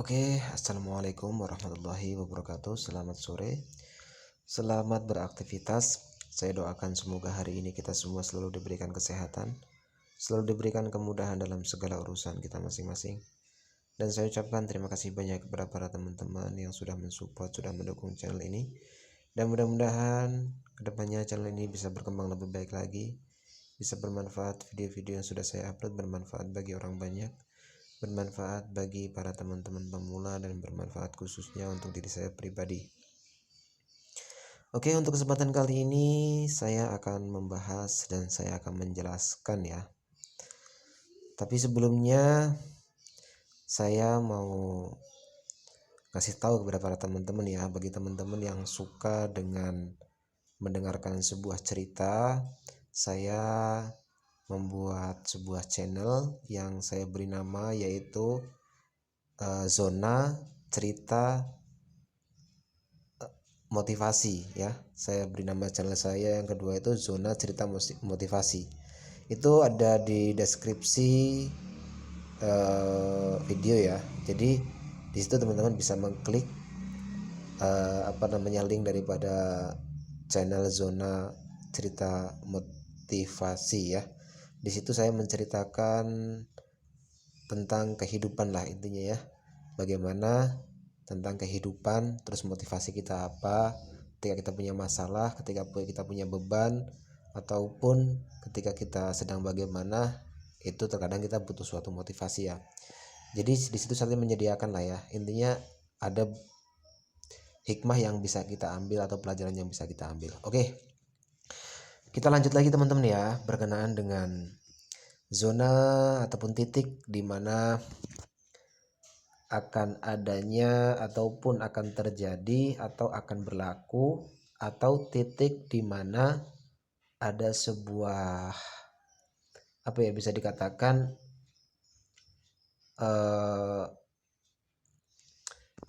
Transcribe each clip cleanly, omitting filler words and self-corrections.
Assalamualaikum warahmatullahi wabarakatuh. Selamat sore, selamat beraktivitas. Saya doakan semoga hari ini kita semua selalu diberikan kesehatan, selalu diberikan kemudahan dalam segala urusan kita masing-masing. Dan saya ucapkan terima kasih banyak kepada para teman-teman yang sudah mensupport, sudah mendukung channel ini. Dan mudah-mudahan kedepannya channel ini bisa berkembang lebih baik lagi, bisa bermanfaat. Video-video yang sudah saya upload bermanfaat bagi orang banyak, bermanfaat bagi para teman-teman pemula, dan bermanfaat khususnya untuk diri saya pribadi. Untuk kesempatan kali ini saya akan membahas dan saya akan menjelaskan ya. Tapi sebelumnya saya mau kasih tahu kepada para teman-teman ya, bagi teman-teman yang suka dengan mendengarkan sebuah cerita, saya membuat sebuah channel yang saya beri nama yaitu Zona Cerita Motivasi ya. Saya beri nama channel saya yang kedua itu Zona Cerita Motivasi. Itu ada di deskripsi video ya. Jadi di situ teman-teman bisa mengklik link daripada channel Zona Cerita Motivasi ya. Di situ saya menceritakan tentang kehidupan lah intinya ya, bagaimana tentang kehidupan, terus motivasi kita apa ketika kita punya masalah, ketika kita punya beban, ataupun ketika kita sedang bagaimana, itu terkadang kita butuh suatu motivasi ya. Jadi di situ saya menyediakan lah ya, intinya ada hikmah yang bisa kita ambil atau pelajaran yang bisa kita ambil. Kita lanjut lagi teman-teman ya, berkenaan dengan zona ataupun titik di mana akan adanya ataupun akan terjadi atau akan berlaku, atau titik di mana ada sebuah bisa dikatakan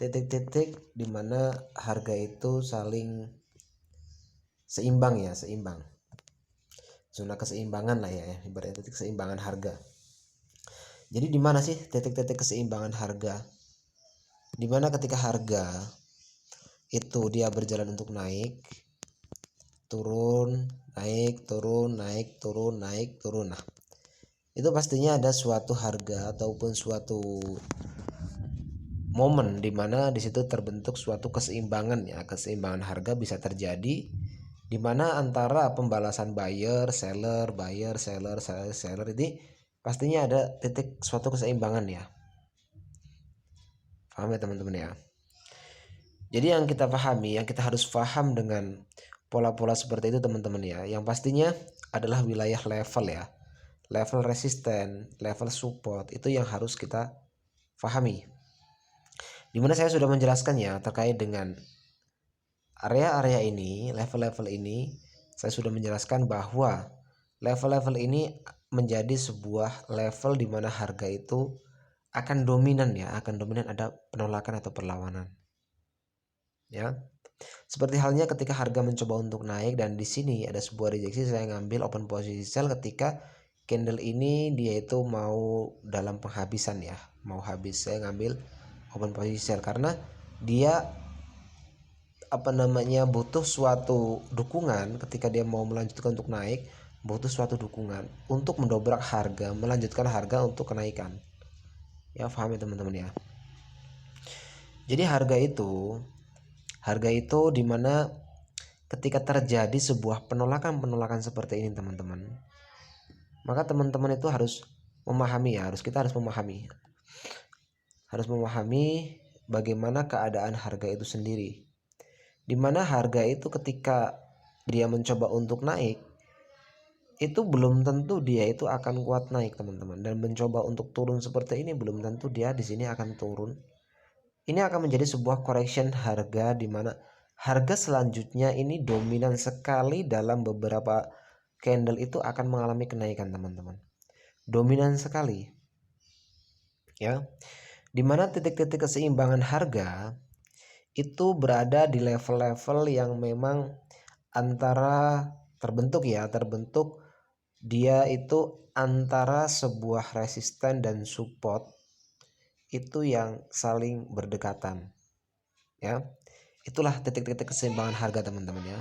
titik-titik di mana harga itu saling seimbang ya, seimbang. Zona keseimbangan lah ya, ibaratnya titik keseimbangan harga. Jadi di mana sih titik-titik keseimbangan harga? Di mana ketika harga itu dia berjalan untuk naik, turun, naik, turun, naik, turun, naik, turun. Nah, itu pastinya ada suatu harga ataupun suatu momen di mana di situ terbentuk suatu keseimbangan ya. Keseimbangan harga bisa terjadi di mana antara pembalasan buyer, seller, seller ini pastinya ada titik suatu keseimbangan ya. Paham ya teman-teman ya? Jadi yang kita pahami, yang kita harus paham dengan pola-pola seperti itu teman-teman ya, yang pastinya adalah wilayah level ya, level resisten, level support, itu yang harus kita pahami. Dimana saya sudah menjelaskannya terkait dengan area-area ini, level-level ini, saya sudah menjelaskan bahwa level-level ini menjadi sebuah level di mana harga itu akan dominan ya, akan dominan ada penolakan atau perlawanan. Ya. Seperti halnya ketika harga mencoba untuk naik dan di sini ada sebuah rejeksi, saya ngambil open position sell ketika candle ini dia itu mau dalam penghabisan ya, mau habis. Saya ngambil open position sell karena dia butuh suatu dukungan ketika dia mau melanjutkan untuk naik, butuh suatu dukungan untuk mendobrak harga, melanjutkan harga untuk kenaikan. Ya, paham ya teman-teman ya. Jadi harga itu dimana ketika terjadi sebuah penolakan seperti ini teman-teman, maka teman-teman itu harus memahami ya, kita harus memahami bagaimana keadaan harga itu sendiri. Dimana harga itu ketika dia mencoba untuk naik, itu belum tentu dia itu akan kuat naik teman-teman, dan mencoba untuk turun seperti ini belum tentu dia di sini akan turun. Ini akan menjadi sebuah correction harga di mana harga selanjutnya ini dominan sekali dalam beberapa candle itu akan mengalami kenaikan teman-teman. Dominan sekali. Ya. Di mana titik-titik keseimbangan harga itu berada di level-level yang memang antara terbentuk dia itu antara sebuah resisten dan support itu yang saling berdekatan, ya. Itulah titik-titik keseimbangan harga, teman-teman, ya.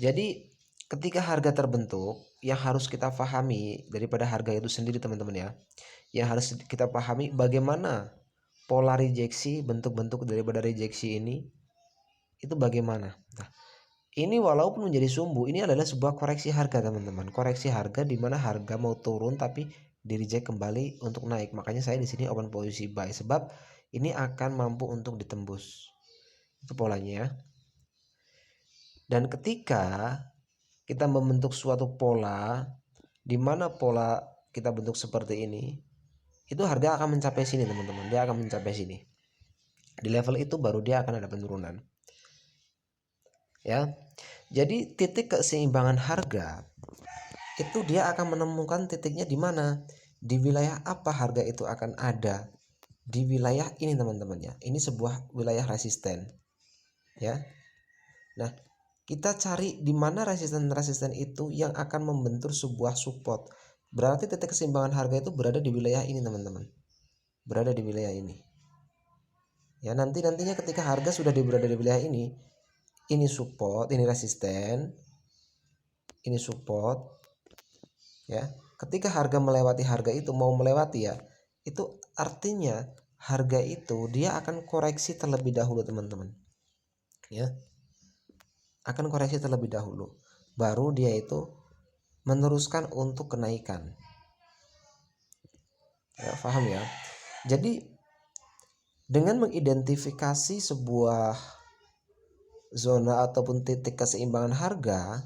Jadi ketika harga terbentuk, yang harus kita pahami daripada harga itu sendiri, teman-teman, ya, yang harus kita pahami bagaimana pola rejeksi, bentuk-bentuk daripada rejeksi ini itu bagaimana. Nah, ini walaupun menjadi sumbu, ini adalah sebuah koreksi harga, teman-teman. Koreksi harga di mana harga mau turun tapi di reject kembali untuk naik. Makanya saya di sini open posisi buy, sebab ini akan mampu untuk ditembus. Itu polanya, ya. Dan ketika kita membentuk suatu pola, di mana pola kita bentuk seperti ini, itu harga akan mencapai sini, teman-teman. Dia akan mencapai sini. Di level itu baru dia akan ada penurunan, ya. Jadi titik keseimbangan harga itu dia akan menemukan titiknya di mana, di wilayah apa harga itu akan ada. Di wilayah ini, teman-teman, ya. Ini sebuah wilayah resisten, ya. Nah, kita cari di mana resisten-resisten itu yang akan membentur sebuah support. Berarti titik keseimbangan harga itu berada di wilayah ini, teman-teman. Berada di wilayah ini. Ya, nantinya ketika harga sudah berada di wilayah ini support, ini resisten, ini support, ya. Ketika harga melewati harga itu, mau melewati, ya, itu artinya harga itu dia akan koreksi terlebih dahulu, teman-teman, ya. Akan koreksi terlebih dahulu, baru dia itu meneruskan untuk kenaikan, ya. Paham, ya? Jadi dengan mengidentifikasi sebuah zona ataupun titik keseimbangan harga,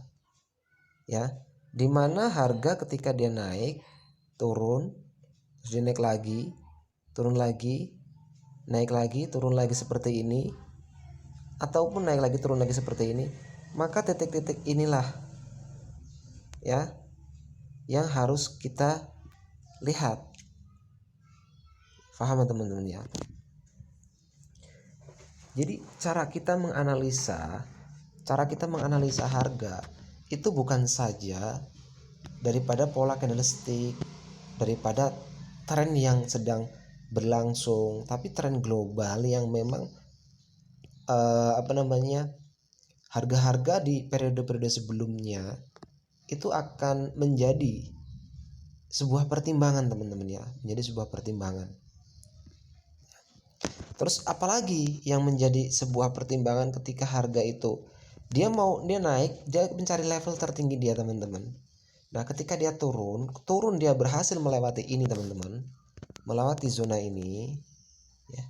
ya, dimana harga ketika dia naik, turun, terus dia naik lagi, turun lagi, naik lagi, turun lagi seperti ini, ataupun naik lagi, turun lagi seperti ini, maka titik-titik inilah, ya, yang harus kita lihat. Paham, teman-teman, ya? Jadi cara kita menganalisa harga itu bukan saja daripada pola candlestick, daripada tren yang sedang berlangsung, tapi tren global yang memang harga-harga di periode-periode sebelumnya itu akan menjadi sebuah pertimbangan, teman-teman, ya, menjadi sebuah pertimbangan. Terus apalagi yang menjadi sebuah pertimbangan ketika harga itu dia naik, dia mencari level tertinggi dia, teman-teman. Nah, ketika dia turun dia berhasil melewati ini, teman-teman, melewati zona ini, ya.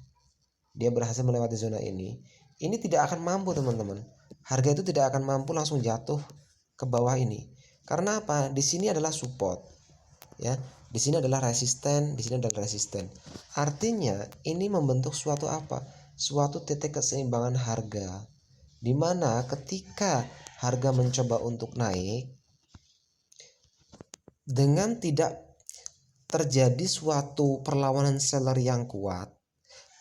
Dia berhasil melewati zona ini tidak akan mampu, teman-teman. Harga itu tidak akan mampu langsung jatuh ke bawah ini. Karena apa? Di sini adalah support, ya. Di sini adalah resisten, di sini adalah resisten. Artinya ini membentuk suatu apa? Suatu titik keseimbangan harga, di mana ketika harga mencoba untuk naik dengan tidak terjadi suatu perlawanan seller yang kuat,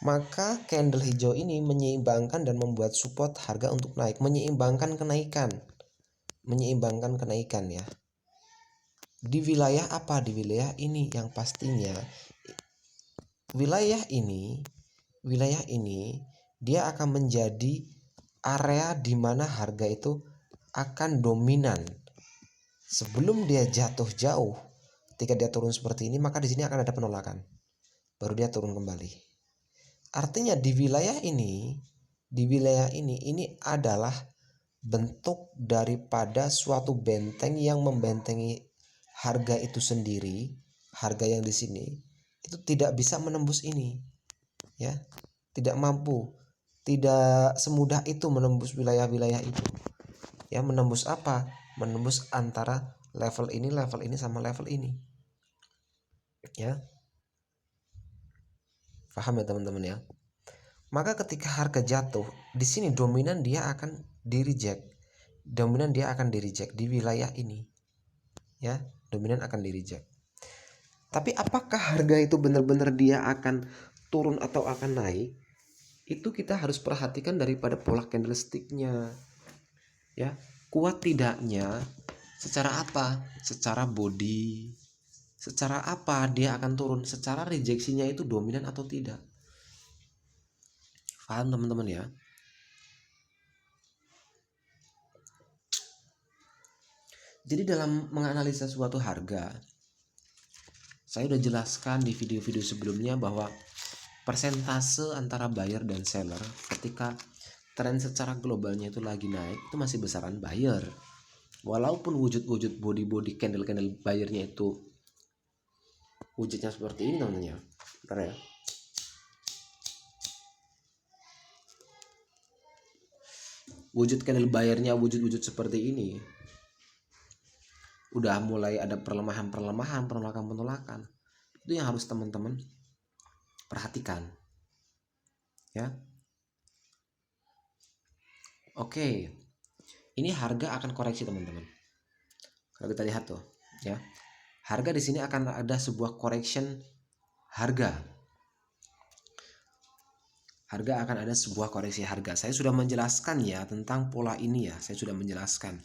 maka candle hijau ini menyeimbangkan dan membuat support harga untuk naik, menyeimbangkan kenaikan, ya. Di wilayah apa? Di wilayah ini, yang pastinya wilayah ini dia akan menjadi area di mana harga itu akan dominan. Sebelum dia jatuh jauh, ketika dia turun seperti ini, maka di sini akan ada penolakan, baru dia turun kembali. Artinya di wilayah ini adalah bentuk daripada suatu benteng yang membentengi harga itu sendiri. Harga yang di sini itu tidak bisa menembus ini, ya, tidak mampu, tidak semudah itu menembus wilayah-wilayah itu, ya. Menembus apa? Menembus antara level ini sama level ini, ya. Paham, ya, teman-teman, ya? Maka ketika harga jatuh di sini, dominan dia akan di reject di wilayah ini, ya. Dominan akan di reject. Tapi apakah harga itu benar-benar dia akan turun atau akan naik? Itu kita harus perhatikan daripada pola candlesticknya, ya. Kuat tidaknya secara apa? Secara body, Secara apa dia akan turun? Secara rejeksinya itu dominan atau tidak. Paham teman-teman ya? Jadi dalam menganalisa suatu harga, saya udah jelaskan di video-video sebelumnya bahwa persentase antara buyer dan seller ketika tren secara globalnya itu lagi naik itu masih besaran buyer. Walaupun wujud-wujud body candle buyernya itu wujudnya seperti ini namanya. Bentar ya. Wujud candle buyernya wujud-wujud seperti ini. Udah mulai ada penolakan. Itu yang harus teman-teman perhatikan. Ya. Oke. Ini harga akan koreksi teman-teman. Kalau kita lihat tuh, ya. Harga di sini akan ada sebuah correction harga. Harga akan ada sebuah koreksi harga. Saya sudah menjelaskan ya tentang pola ini ya. Saya sudah menjelaskan.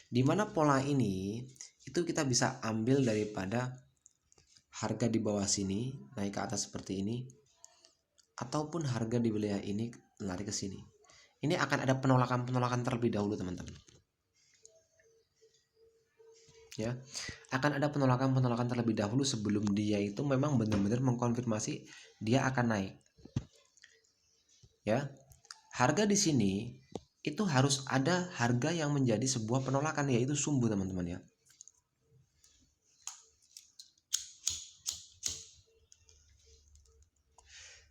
Di mana pola ini itu kita bisa ambil daripada harga di bawah sini naik ke atas seperti ini, ataupun harga di wilayah ini lari ke sini. Ini akan ada penolakan terlebih dahulu teman-teman. Ya, akan ada penolakan terlebih dahulu sebelum dia itu memang benar-benar mengkonfirmasi dia akan naik. Ya, harga di sini itu harus ada harga yang menjadi sebuah penolakan, yaitu sumbu teman-teman ya.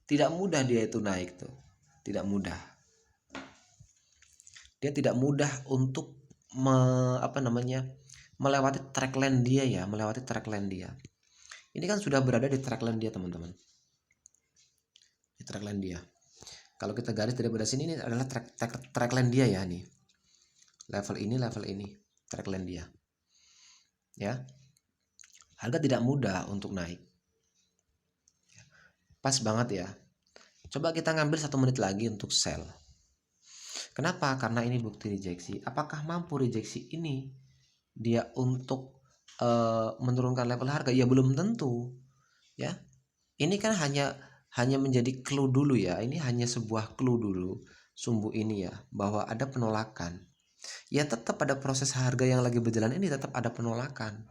Tidak mudah dia itu naik tuh, tidak mudah. Dia tidak mudah untuk melewati trackline dia ya, melewati trackline dia. Ini kan sudah berada di trackline dia teman-teman. Di trackline dia. Kalau kita garis daripada sini, ini adalah trackline dia ya nih. Level ini, trackline dia. Ya. Harga tidak mudah untuk naik. Pas banget ya. Coba kita ngambil 1 menit lagi untuk sell. Kenapa? Karena ini bukti rejeksi. Apakah mampu rejeksi ini dia untuk menurunkan level harga? Ya belum tentu. Ya. Ini kan hanya menjadi clue dulu ya. Ini hanya sebuah clue dulu. Sumbu ini ya, bahwa ada penolakan. Ya tetap ada proses harga yang lagi berjalan ini, tetap ada penolakan.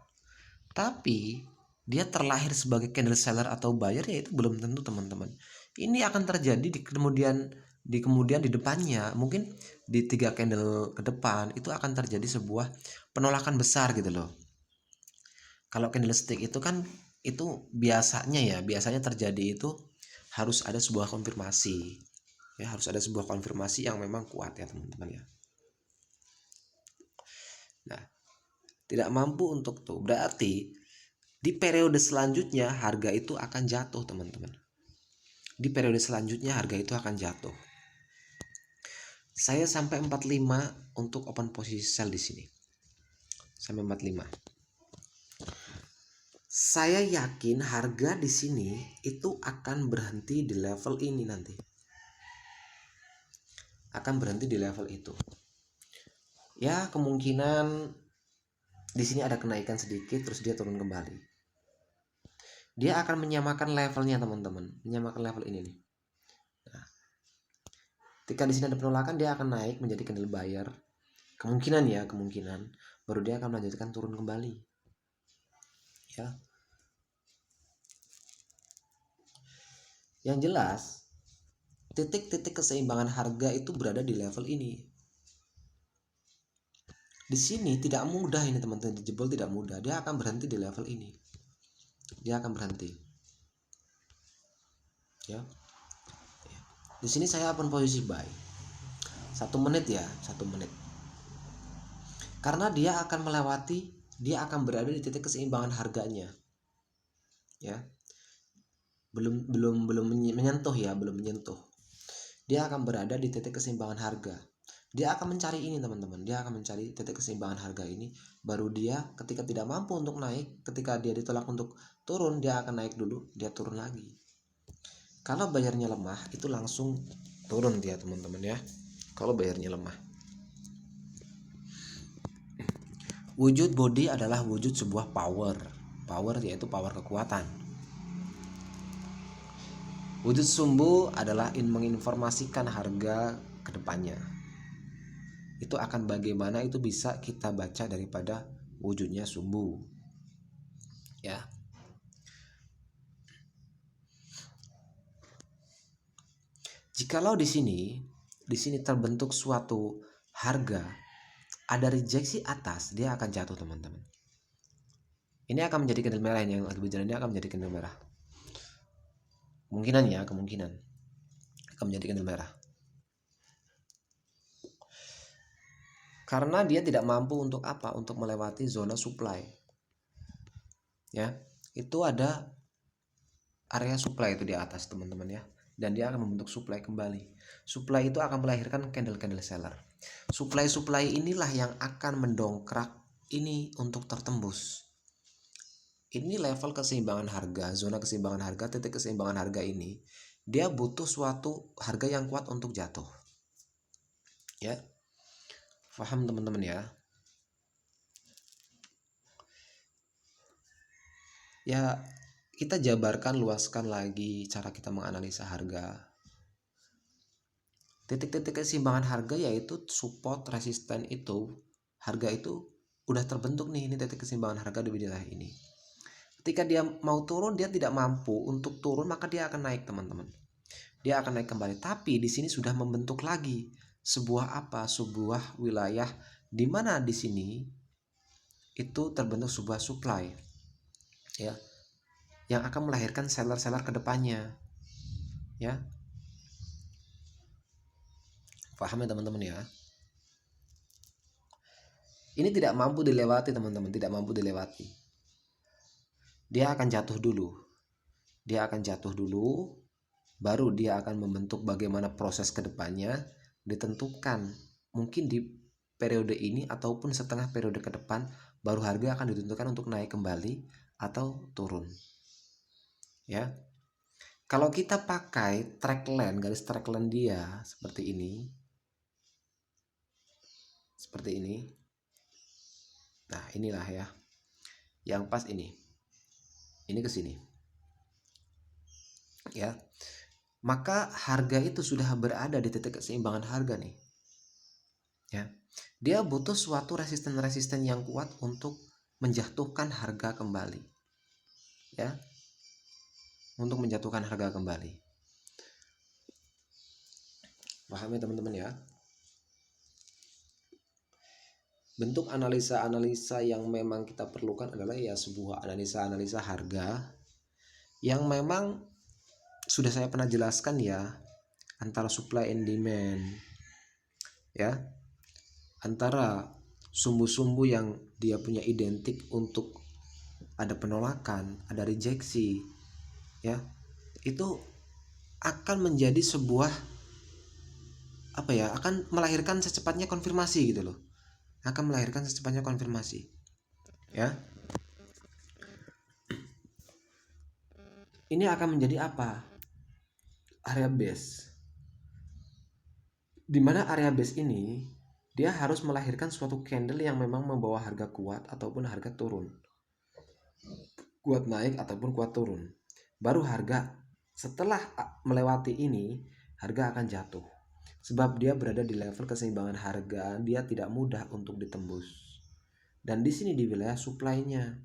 Tapi dia terlahir sebagai candle seller atau buyer ya itu belum tentu teman-teman. Ini akan terjadi di kemudian di depannya, mungkin di 3 candle ke depan itu akan terjadi sebuah penolakan besar gitu loh. Kalau candlestick itu kan itu biasanya terjadi itu harus ada sebuah konfirmasi. Ya, harus ada sebuah konfirmasi yang memang kuat ya teman-teman ya. Nah, tidak mampu untuk tuh berarti di periode selanjutnya harga itu akan jatuh teman-teman. Di periode selanjutnya harga itu akan jatuh. Saya sampai 45 untuk open posisi sell di sini. Sampai 45. Saya yakin harga di sini itu akan berhenti di level ini nanti. Akan berhenti di level itu. Ya, kemungkinan di sini ada kenaikan sedikit terus dia turun kembali. Dia akan menyamakan levelnya teman-teman, menyamakan level ini nih. Nah, ketika di sini ada penolakan dia akan naik menjadi candle buyer. Kemungkinan baru dia akan melanjutkan turun kembali. Ya. Yang jelas titik-titik keseimbangan harga itu berada di level ini. Di sini tidak mudah ini teman-teman, dijebol tidak mudah. Dia akan berhenti di level ini. Dia akan berhenti. Ya. Di sini saya open posisi buy. 1 menit ya, 1 menit. Karena dia akan berada di titik keseimbangan harganya. Ya. Belum menyentuh ya, belum menyentuh. Dia akan berada di titik keseimbangan harga. Dia akan mencari ini teman-teman. Dia akan mencari titik keseimbangan harga ini. Baru dia ketika tidak mampu untuk naik, ketika dia ditolak untuk turun, dia akan naik dulu, dia turun lagi. Kalau bayarnya lemah, itu langsung turun dia teman-teman ya. Kalau bayarnya lemah. Wujud body adalah wujud sebuah power. Power yaitu power kekuatan. Wujud sumbu adalah menginformasikan harga ke depannya. Itu akan bagaimana itu bisa kita baca daripada wujudnya sumbu. Ya. Jikalau di sini terbentuk suatu harga, ada rejeksi atas, dia akan jatuh, teman-teman. Ini akan menjadi candle merah, ini yang lagi berjalan ini akan menjadi candle merah. Kemungkinan akan menjadi candle merah. Karena dia tidak mampu untuk apa? Untuk melewati zona supply. Ya, itu ada area supply itu di atas, teman-teman ya. Dan dia akan membentuk supply kembali. Supply itu akan melahirkan candle-candle seller. Supply inilah yang akan mendongkrak ini untuk tertembus. Ini level keseimbangan harga, zona keseimbangan harga, titik keseimbangan harga ini, dia butuh suatu harga yang kuat untuk jatuh. Ya. Paham teman-teman ya? Ya, kita jabarkan, luaskan lagi cara kita menganalisa harga. Titik-titik keseimbangan harga yaitu support, resisten itu, harga itu udah terbentuk nih, ini titik keseimbangan harga di wilayah ini. Ketika dia mau turun, dia tidak mampu untuk turun, maka dia akan naik, teman-teman. Dia akan naik kembali. Tapi di sini sudah membentuk lagi sebuah apa? Sebuah wilayah di mana di sini itu terbentuk sebuah supply, ya, yang akan melahirkan seller-seller ke depannya. Ya. Paham ya teman-teman ya? Ini tidak mampu dilewati, teman-teman, tidak mampu dilewati. Dia akan jatuh dulu, baru dia akan membentuk bagaimana proses kedepannya, ditentukan mungkin di periode ini ataupun setengah periode ke depan, baru harga akan ditentukan untuk naik kembali atau turun. Ya, kalau kita pakai garis track line dia seperti ini, nah inilah ya, yang pas ini ke sini. Ya, maka harga itu sudah berada di titik keseimbangan harga nih. Ya, dia butuh suatu resisten yang kuat untuk menjatuhkan harga kembali. Ya, untuk menjatuhkan harga kembali. Paham ya teman-teman ya? Bentuk analisa-analisa yang memang kita perlukan adalah ya sebuah analisa harga yang memang sudah saya pernah jelaskan ya, antara supply and demand, ya, antara sumbu-sumbu yang dia punya identik untuk ada penolakan, ada rejeksi, ya, itu akan menjadi sebuah apa ya, akan melahirkan secepatnya konfirmasi gitu loh, akan melahirkan secepatnya konfirmasi, ya. Ini akan menjadi apa? Area base, dimana area base ini dia harus melahirkan suatu candle yang memang membawa harga kuat ataupun harga turun, kuat naik ataupun kuat turun. Baru harga setelah melewati ini, harga akan jatuh. Sebab dia berada di level keseimbangan harga, dia tidak mudah untuk ditembus. Dan di sini di wilayah supply-nya.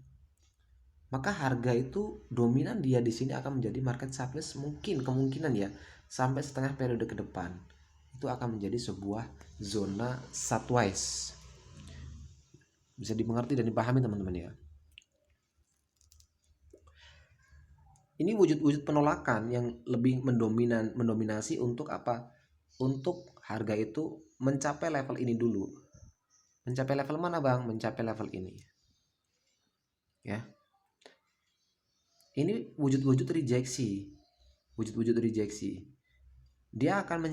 Maka harga itu dominan dia di sini akan menjadi market surplus, mungkin kemungkinan ya sampai setengah periode ke depan. Itu akan menjadi sebuah zona sideways. Bisa dimengerti dan dipahami teman-teman ya. Ini wujud-wujud penolakan yang lebih mendominasi untuk apa? Untuk harga itu mencapai level ini dulu. Mencapai level mana, Bang? Mencapai level ini. Ya. Ini wujud-wujud rejeksi. Wujud-wujud rejeksi. Dia akan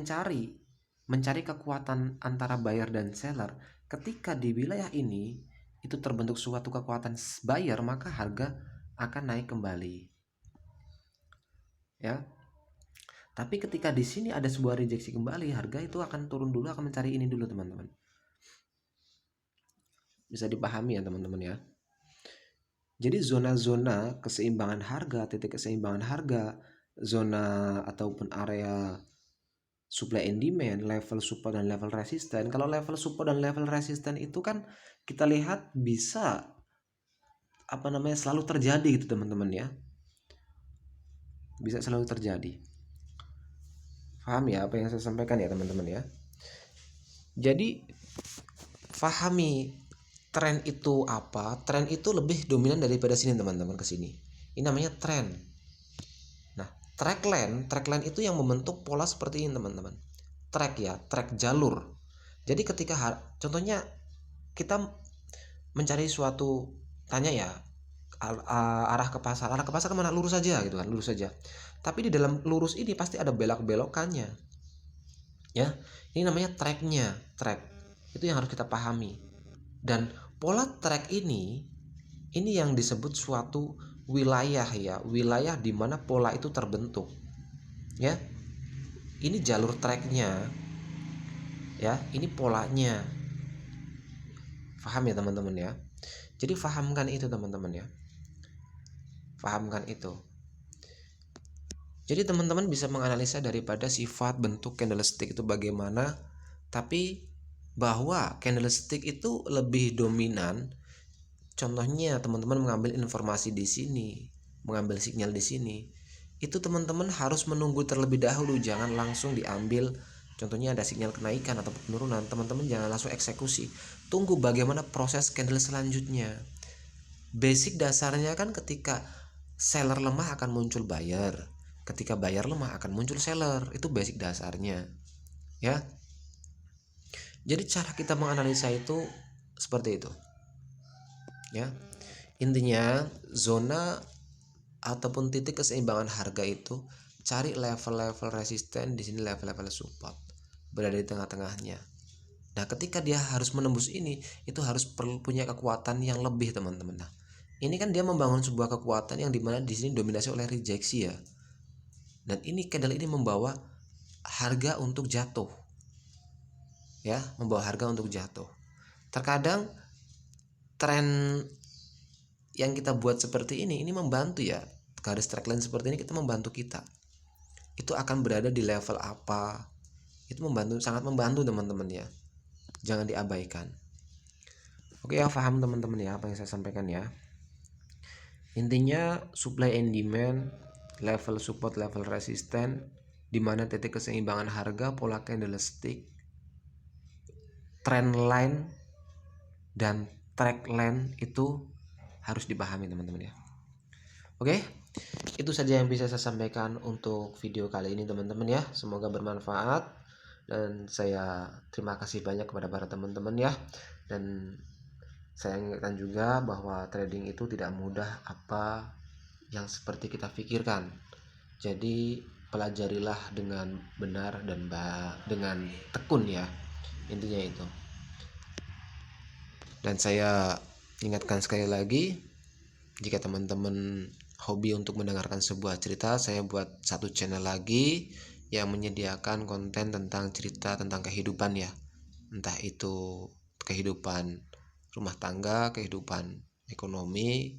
mencari kekuatan antara buyer dan seller. Ketika di wilayah ini itu terbentuk suatu kekuatan buyer, maka harga akan naik kembali. Ya. Tapi ketika di sini ada sebuah rejeksi kembali, harga itu akan turun dulu, akan mencari ini dulu, teman-teman. Bisa dipahami ya, teman-teman ya. Jadi zona-zona keseimbangan harga, titik keseimbangan harga, zona ataupun area supply and demand, level support dan level resisten. Kalau level support dan level resisten itu kan kita lihat bisa selalu terjadi gitu teman-teman ya. Bisa selalu terjadi. Paham ya apa yang saya sampaikan ya teman-teman ya. Jadi pahami tren itu apa? Tren itu lebih dominan daripada sini teman-teman ke sini. Ini namanya tren. Nah, trackline itu yang membentuk pola seperti ini teman-teman. Track ya, track jalur. Jadi ketika contohnya kita mencari suatu, tanya ya, arah ke pasar kemana, lurus saja gitu kan, lurus saja. Tapi di dalam lurus ini pasti ada belok-belokannya ya. Ini namanya tracknya, track itu yang harus kita pahami. Dan pola track ini yang disebut suatu wilayah ya, wilayah di mana pola itu terbentuk ya. Ini jalur tracknya ya, ini polanya. Paham ya teman-teman ya. Jadi fahamkan itu teman-teman ya, fahamkan itu. Jadi teman-teman bisa menganalisa daripada sifat bentuk candlestick itu bagaimana, tapi bahwa candlestick itu lebih dominan. Contohnya teman-teman mengambil informasi di sini, mengambil sinyal di sini, itu teman-teman harus menunggu terlebih dahulu, jangan langsung diambil. Contohnya ada sinyal kenaikan atau penurunan, teman-teman jangan langsung eksekusi. Tunggu bagaimana proses candle selanjutnya. Basic dasarnya kan ketika seller lemah akan muncul buyer, ketika buyer lemah akan muncul seller. Itu basic dasarnya ya. Jadi cara kita menganalisa itu seperti itu ya. Intinya zona ataupun titik keseimbangan harga itu cari level-level resisten, di sini level-level support, berada di tengah-tengahnya. Nah, ketika dia harus menembus ini, itu harus perlu punya kekuatan yang lebih teman-teman. Nah, ini kan dia membangun sebuah kekuatan yang dimana di sini dominasi oleh rejeksi ya. Dan ini candle ini membawa harga untuk jatuh ya, membawa harga untuk jatuh. Terkadang tren yang kita buat seperti ini membantu ya, garis trackline seperti ini kita membantu kita itu akan berada di level apa, itu membantu, sangat membantu teman-teman ya, jangan diabaikan. Oke ya, paham teman-teman ya apa yang saya sampaikan ya. Intinya supply and demand, level support, level resisten, di mana titik keseimbangan harga, pola candlestick, trend line dan track line itu harus dipahami teman-teman ya. Oke, itu saja yang bisa saya sampaikan untuk video kali ini teman-teman ya. Semoga bermanfaat dan saya terima kasih banyak kepada para teman-teman ya. Dan saya ingatkan juga bahwa trading itu tidak mudah apa yang seperti kita pikirkan. Jadi pelajarilah dengan benar dan dengan tekun ya. Intinya itu. Dan saya ingatkan sekali lagi, jika teman-teman hobi untuk mendengarkan sebuah cerita, saya buat satu channel lagi yang menyediakan konten tentang cerita tentang kehidupan ya. Entah itu kehidupan rumah tangga, kehidupan ekonomi,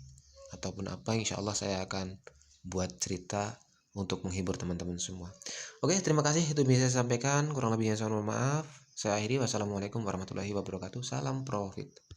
ataupun apa, insya Allah saya akan buat cerita untuk menghibur teman-teman semua. Oke, terima kasih, itu bisa saya sampaikan. Kurang lebihnya saya mohon maaf. Saya akhiri, wassalamualaikum warahmatullahi wabarakatuh. Salam profit.